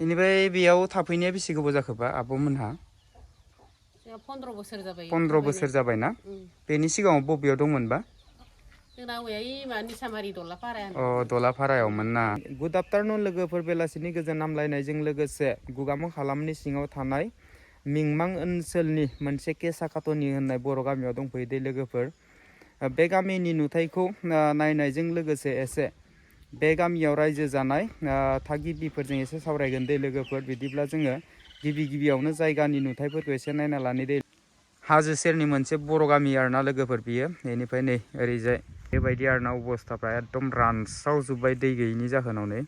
इनिफ्राय बेयाव थाफैनाया बेसे गोबाव जाखोबा आब'मोनहा? 15 बोसोर जाबाय। 15 बोसोर जाबायना? बेनि सिगाङाव बबेयाव दंमोनबा? जोंना औवाया निसामारि दलापारायानो। अ दलापारायावमोन ना। गुड आफ्टारनुन लोगोफोर, बेलासिनि गोजोन हामलायनायजों लोगोसे गुगामो हालामनि सिङाव थानाय मिंमां ओनसोलनि मोनसे केसाकाट'नि होननाय बर' गामियाव दंफैयो दे लोगोफोर। बे गामिनि नुथायखौ नायनायजों लोगोसे एसे बे गामियाव रायजो जानाय थागिबिफोरजों एसे सावरायगोन दे लोगोफोर। बिदिब्ला जोङो गिबियावनो जायगानि नुथायफोरखौ एसे नायना लानो दे। हाजो सेरनि मोनसे बर' गामि आरोना लोगोफोर बियो। बेनिफ्राय नै ओरैजाय बेबायदि आरोना अबस्थाफ्रा एकदम रानस्रावजोब्बाय दै गैयिनि जाहोनाव। नै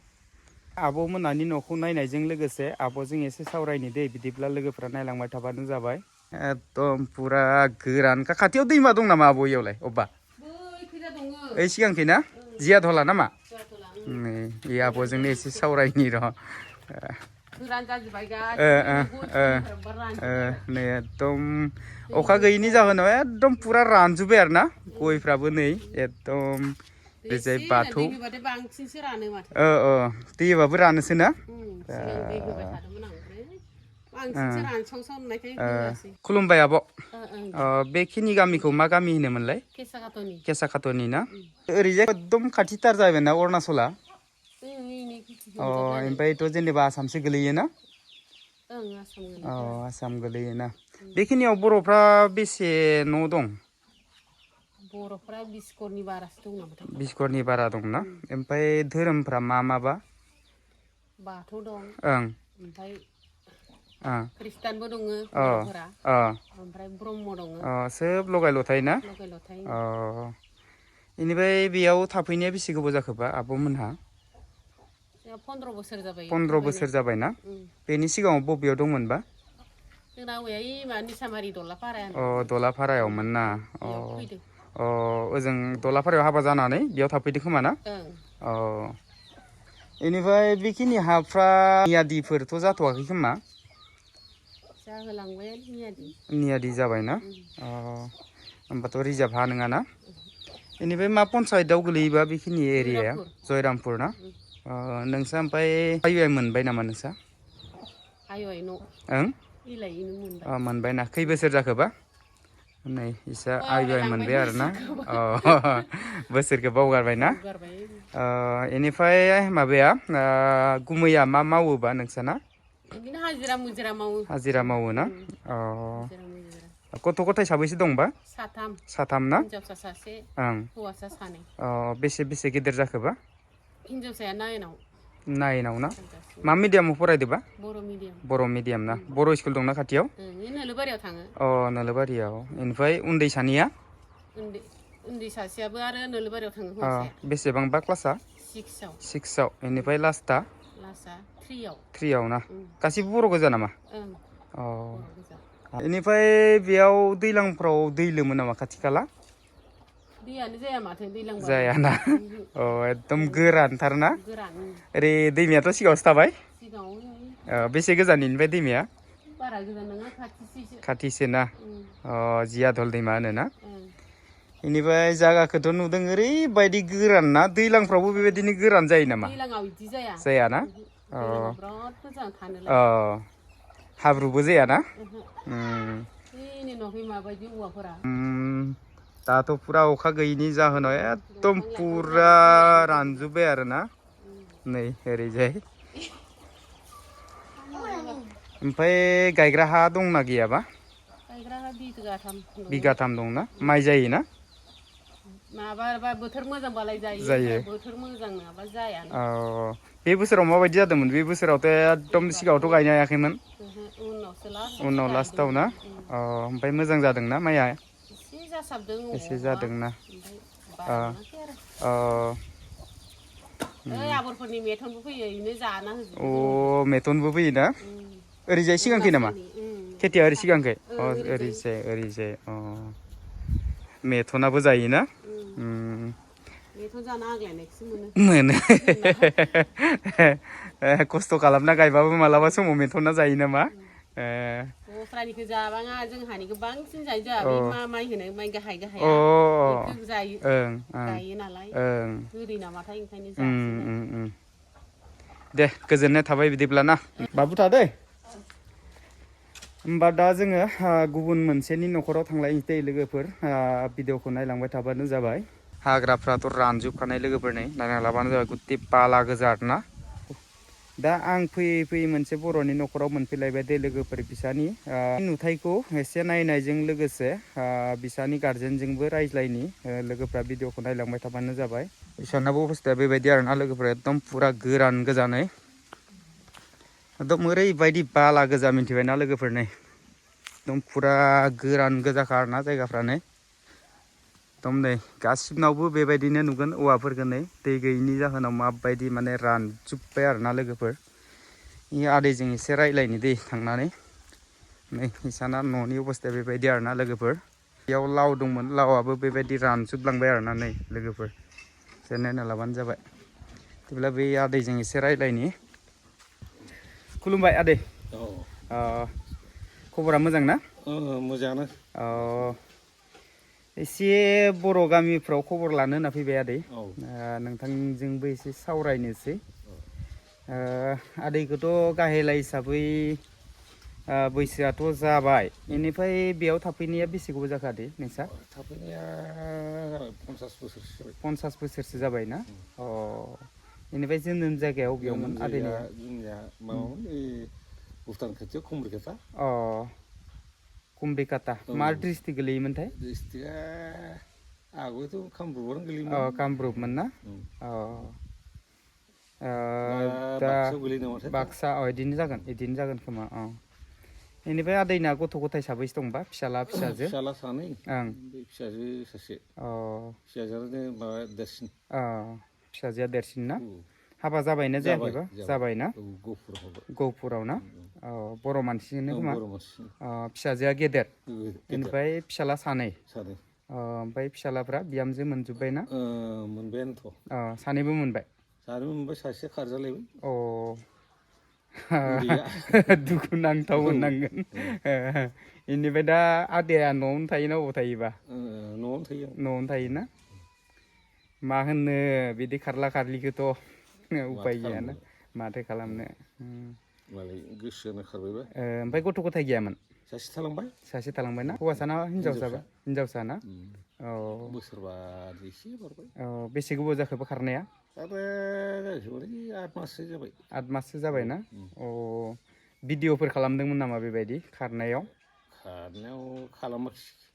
आब' मोनानि न'खौ नायनायजों लोगोसे आब'जों एसे सावरायनो दे। बिदिब्ला लोगोफ्रा नायलांबाय थाबानो जाबाय। एकदम पुरा गोरानखा। खाथियाव दैमा दं नामा आब' इयावलाय अबेबा? ओइ सिगांखै ना? जियाधला नामा? नै बे आब'जोंनो एसे सावरायनि र'। नै एकदम अखा गैयिनि जाहोनाव एकदम पुरा रानजोब्बाय आरो ना गयफ्राबो। नै एकदम ओरैजाय बाथौ दैबाबो रानोसो ना? खुलुमबाय आब'। बेखिनि गामिखौ मा गामि होनोमोनलाय? केसाकाट'नि ना? ओरैजाय एकदम खाथिथार जाबाय ना अरुणाचला? ओमफ्रायथ' जेनेबा आसामसो गोलैयो ना? आसाम गोलैयोना। बेखिनियाव बर'फ्रा बेसे न' दं? बर'फ्रा 20 घरनि बारासो दं नामाथाय। 20 घरनि बारा दंना? ओमफ्राय धोरोमफ्रा मा? बाथौ दं। ओमफ्राय खृष्टानबो दङ बर'फोरा। ओमफ्राय ब्रह्म दङ। सोब लगाय लथाय ना? लगाय लथाय। बेनिफ्राय बेयाव थाफैनाया बेसे गोबाव जाखोबा आब'मोनहा? 15 बोसोर जाबाय। 15 बोसोर जाबायना? बेनि सिगाङाव बबेयाव दंमोनबा? जोंना औवाया निसामारि दलापारायानो। दलापारायावमोन ना? बेयाव फैदों। ओजों दलापारायाव हाबा जानानै बेयाव थाफैदों खोमा ना? बेनिफ्राय बेखिनि हाफ्रा मियादिफोरथ' जाथ'वाखै खोमा? जाहोलांबायानो मियादि। मियादि जाबायना? होमबाथ' रिजार्भ हा नङाना? बेनिफ्राय मा पन्सायतआव गोलैयोबा बेखिनि एरियाया? जयरामपुर ना? नोंस्रा ओमफ्राय आइ मोनबाय नामा नोंस्रा? आइ न'। ओं? मोनबाय। मोनबायना? खै बोसोर जाखोबा? नै इसा आइ मोनबाय आरोना? बोसोरखौ बावगारबायना? बेनिफ्राय माबाया गुमैया मा मावोबा नोंसाना? बिदिनो हाजिरा मुजिरा मावो। हाजिरा मावो ना? गथ' गथाय साबैसे दंबा? साथाम ना? हिनजावसा सासे, हौवासा सानै। बेसे गेदेर जाखोबा? हिनजावसाया 9आव। 9आव ना? मा मिडियामाव फरायदोबा? बर' मिडियाम। बर' मिडियाम ना? बर' स्कुल दंना खाथियाव? नोलोबारियाव थाङो। नोलोबारियाव। बेनिफ्राय उन्दै सानैया? उन्दै सासेयाबो आरो नोलोबारियाव थाङो हौवासाया। बेसेबांबा क्लासा? 6आव। 6आव। बेनिफ्राय लास्टआ? लास्टआ 3आव। 3आव ना? गासिबो बर' गोजा नामा? बर' गोजा। बेनिफ्राय बेयाव दैज्लांफ्राव दै लोमो नामा खाथि खाला? दैयानो जाया माथो दैज्लांबाबो। जायाना? एकदम गोरानथारना? गोरान। ओरै दैमायाथ' सिगाङावसो थाबाय? सिगाङाव। बेसे गोजान इनिफ्राय दैमाया? बारा गोजान नङा, खाथिसो। खाथिसो ना? जियाधल दैमा होनोना? बेनिफ्राय जायगाखौथ' नुदों ओरैबायदि गोरान ना? दैज्लांफ्रावबो बेबायदिनो गोरान जायो नामा? दैज्लाङाव बिदि जाया। जायाना? दैज्लाङाव बिराद मोजां थानोलाय। हाब्रुबो जायाना? बैनि उनावहै माबायदि औवाफोरा? दाथ' फुरा अखा गैयिनि जाहोनाव एकदम फुरा रानजोब्बाय आरोना? नै ओरैजाय। ओमफ्राय गायग्रा हा दंना गैयाबा? गायग्रा हा बिगाथाम दङ। बिगाथाम दंना? माइ जायोना? माबा बोथोर मोजांबालाय जायो। ओमफ्राय बोथोर मोजां नङाबा जायानो। बे बोसोराव माबायदि जादोंमोन? बे बोसोरावथ' एकदम सिगाङावथ' गायनो हायाखैमोन? उनावसो लास्टावसो उनाव लास्टाव ना? गायदोंमोन। ओमफ्राय मोजां जादोंना माइया? एसे जासाबदों एसे अबावबा। जादोंना? ओमफ्राय बारा मोनाखै आरो। आबरफोरनि मेथनबो फैयो, बेनो जाना होजोबो जोंनिखौ। मेथनबो फैयोना? ओरैजाय सिगांखै नामा? खेथिया ओरै सिगांखै? ओरैजाय। मेथनाबो जायोना? मेथन जानो आग्लायनायखौसो मोनो। खस्थ' खालामना गायबाबो मालाबा समाव मेथना जायो नामा? दस्रानिखौ जाबाङा, जोंहानिखौ बांसिन जायो जोंहा। बे माइ होनो माइ गाहाय गाहाया बेखौ जायो। गायो नालाय। गोदै नामाथाय ओंखायनो जासै। दे गोजोननाय थाबाय बिदिब्ला ना बाबु थादे होमबा दा जोङो गुबुन मोनसेनि न'खराव थांलायनोसै लोगोफोर भिडिअखौ नायलांबाय थाबानो जाबाय हाग्राफ्राथ' रानजोबखानाय लोगोफोरनि नायना लाबानो जाबाय गुत्ति बाला गोजा आरोना दा आं फैयै फैयै मोनसे बर'नि न'खराव मोनफैलायबाय दे लोगोफोर बिसानि नुथायखौ एसे नायनायजों लोगोसे बिसानि गार्जेनजोंबो रायज्लायनि लोगोफ्रा भिडिअखौ नायलांबाय थाबानो जाबाय बिसानाबो अबस्थाया बेबायदि आरोना लोगोफोरा एकदम फुरा गोरान गोजानै एकदम ओरैबायदि बाला गोजा मिन्थिबायना लोगोफोरनि एकदम फुरा गोरान गोजाखा आरोना जायगाफ्रानो एकदम नै गासिबनावबो बेबायदिनो नुगोन औवाफोरखौ नै दै गैयिनि जाहोनाव माबायदि माने रानजोब्बाय आरोना लोगोफोर आदैजों एसे रायज्लायनो दै थांनानै नै इसाना न'नि अबस्थाया बेबायदि आरोना लोगोफोर बेयाव लाव दंमोन लावआबो बेबायदि रानजोबलांबाय आरोना नै लोगोफोर एसे नायना लाबानो जाबाय बिदिब्ला बे आदैजों एसे रायज्लायनि खुलुमबाय आदै खबरा मोजां ना मोजाङानो एसे बर' गामिफ्राव खबर लानो होनना फैबाय आदै नोंथांजोंबो एसे सावरायनोसै आदैखौथ' गाहेला हिसाबै बैसोआथ' जाबाय बेनिफ्राय बेयाव थाफैनाया बेसे गोबाव जाखो आदै नोंसा थाफैनाया 50 बोसोरसो जाबाय ना बेनिफ्राय जोनोम जायगायाव बेयावमोन आदैनिया जोंनिया माबामोन भुटान खाथियाव खमरिकाता कुमरिकाता मा डिस्ट्रिक्ट गोलैयोमोनथाय डिस्ट्रिक्टआ आगोलथ' कामरुपआनो गोलैयोमोन कामरुपमोन ना दा बाक्सायाव गोलैयो नामाथाय बाक्सा बिदिनो जागोन खोमा बेनिफ्राय आदैना गथ' गथाय साबैसे दंबा फिसाला फिसाजो फिसाला सानै ओं फिसाजो सासे फिसाजोआनो माबा देरसिन फिसाजोआ देरसिन ना हाबा जाबायना जायाखैबा जाबायना गहपुराव ना बर' मानसिनो खोमा फिसाजोआ गेदेर बेनिफ्राय फिसाला सानै ओमफ्राय फिसालाफ्रा बिहामजो मोनजोब्बाय ना मोनबायानोथ' सानैबो मोनबाय सासेया खारजालायबाय दुखु नांथाव होननांगोन बेनिफ्राय दा आदैया न'आवनो थायोना अबाव थायोबा न'आवनो थायोना मा होननो बिदि खारला खारलिखौथ' उपाय गैयाना माथो खालामनो गोसोआनो खारबायबा ओमफ्राय गथ' गथाय गैयामोन सासे थालांबाय ना हौवासाना हिनजावसा ना बोसोरबासो एसे बारबाय बेसे गोबाव जाखोबा खारनाया 8 माससो जाबाय ना भिडिअफोर खालामदोंमोन नामा बेबायदि खारनायाव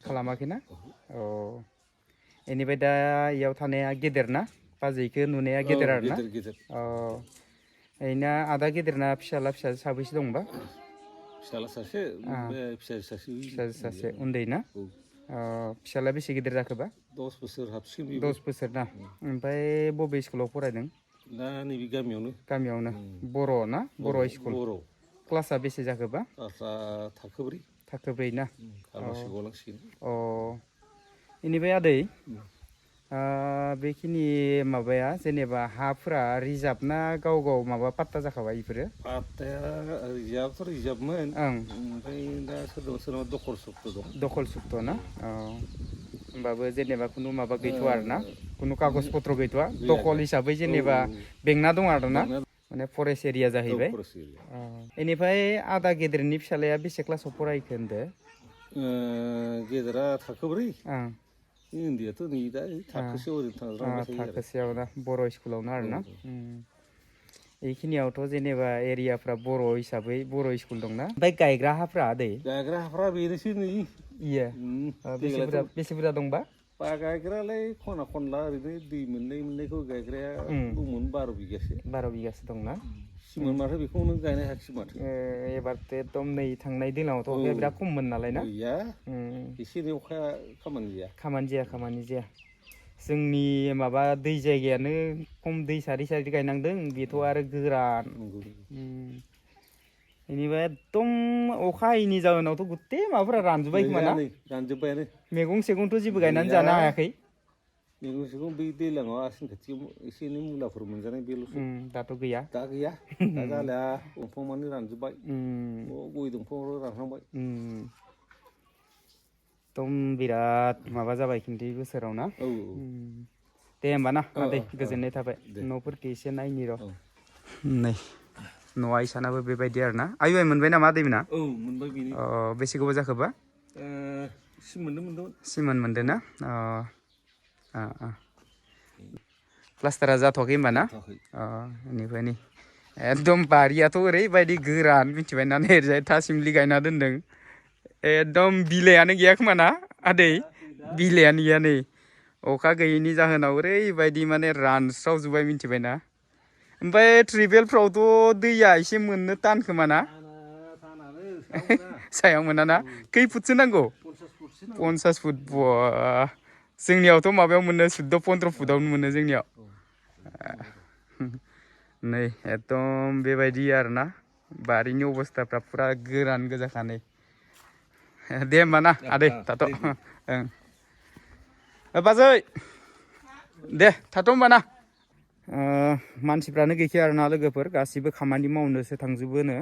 खालामाखै ना बेनिफ्राय दा इयाव थानाया गेदेर ना बाजैखौ नुनाया गेदेर आरो ना ओरैनो आदा गेदेरना फिसाला फिसाजो साबैसे दंबा फिसाला सासे फिसाजो सासे उन्दै ना फिसाला बेसे गिदिर जाखोबा 10 बोसोर हाबसिगोन 10 बोसोर ना ओमफ्राय बबे स्कुलाव फरायदों दा नैबे गामियावनो बर' ना बर' स्कुल क्लासा बेसे जाखोबा थाखोब्रै ना बेनिफ्राय आदै बेखिनि माबाया जेनेबा हाफोरा रिजार्भ ना गाव गाव माबा पाट्टा जाखाबाय बेफोरो पाट्टाया रिजार्भमोन ओमफ्राय दा सोरनाबा दखल सुक्त ना होमबाबो जेनेबा खुनु माबा गैथ'आ आरो ना खुनु कागज पत्र गैथ'आ दखल हिसाबै जेनेबा बेंना दं आरो ना माने फरेस्ट एरिया जाहैबाय बेनिफ्राय आदा गेदेरनि फिसालाया बेसे क्लासाव फरायखो होनदो गेदेरा थाखोब्रै उन्दैयाथ' नै दा थाखोसेयाव ना बर' स्कुलावनो आरो ना बेखिनियावथ' जेनेबा एरियाफ्रा बर' हिसाबै बर' स्कुल दंना ओमफ्राय गायग्रा हाफ्रा बेनोसै नै बेसे बुरजा दंबा गायग्रायालाय खना खनला ओरैनो दै मोननायखौ गायग्राया दंमोन 12 बिगासो दंना सिमोन माथो बेखौ नों गायनो हायाखिसै माथो एबारथ' एकदम नै थांनाय दैज्लाङावथ' अखाया बिराद खममोन नालाय ना गैया एसे एनै अखाया खामानि जाया जोंनि माबा दै जायगायानो खम दै सारै गायनांदों बेथ' आरो गोरान बेनिफ्राय एकदम अखा हायैनि जाहोनावथ' गुथे माबाफोरा रानजोब्बाय खोमा ना रानजोब्बायानो मैगं सेगंथ' जेबो गायनानै जानो हायाखै मैगं सेगं बै दैज्लाङाव आसिन खाथियाव एसे एनै मुलाफोर मोनजानाय बेल'सो दाथ' गैया दा जालिया दंफां माने रानजोब्बाय गय दंफांफ्राव रानहांबाय एकदम बिराद माबा जाबाय खिन्थु बोसोराव ना दे होमबा ना आदै गोजोननाय थाबाय न'फोरखौ एसे नायनि र' नै न'आ इसानाबो बेबायदि आरोना आइ मोनबाय नामा दैमोना औ मोनबाय बेनि बेसे गोबाव जाखोबा मोनदोंमोन सिमोन मोनदों ना प्लास्टारा जाथ'वाखै होमबा ना बेनिफ्राय नै एकदम बारियाथ' ओरैबायदि गोरान मिथिबाय ना ओरैजाय थासिमलि गायना दोनदों एकदम बिलाइआनो गैया खोमा ना आदै बिलाइआनो गैया नै अखा गैयैनि जाहोनाव ओरैबायदि माने रानस्रावजोब्बाय मिथिबाय ना ओमफ्राय ट्रिबेलफ्रावथ' दैया एसे मोननो तान खोमा ना सायाव मोना ना खै फुटसो नांगौ 50 फुट बा जोंनियावथ' माबायाव मोनो 14-15 फुटावनो मोनो जोंनियाव नै एकदम बेबायदि आरोना बारिनि अबस्थाफ्रा फुरा गोरान गोजाखा नै दे होमबा ना आदै थाथ' ओं बाजै दे थाथ' होमबा ना मानसिफ्रानो गैखाया आरोना लोगोफोर गासिबो खामानि मावनोसो थांजोबोनो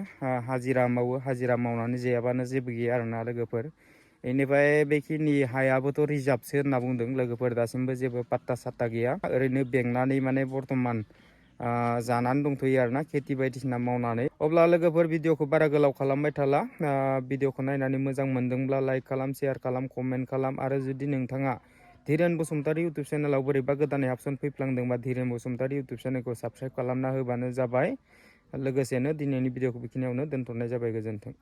हाजिरा मावो हाजिरा मावनानै जायाबानो जेबो गैया आरोना लोगोफोर बेनिफ्राय बेखिनि हायाबोथ' रिजार्भसो होनना बुंदों लोगोफोर दासिमबो जेबो पात्ता सात्ता गैया ओरैनो बेंनानै माने बर्थमान जानानै दंथ'यो आरोना खेथि बायदिसिना मावनानै अब्ला लोगोफोर भिडिअखौ बारा गोलाव खालामबाय थाला भिडिअखौ नायनानै मोजां मोनदोंब्ला लाइक खालाम शेयार खालाम कमेन्ट खालाम आरो जुदि नोंथाङा धीरेन बसुमतारी इउटुब चेनेलाव बोरैबा गोदानै हाबसन फैफ्लांदोंबा धीरेन बसुमतारी इउटुब चेनेलखौ साबस्क्राइब खालामना होबानो जाबाय लोगोसेनो दिनैनि भिडिअखौ बेखिनियावनो दोनथ'नाय जाबाय गोजोन्थों।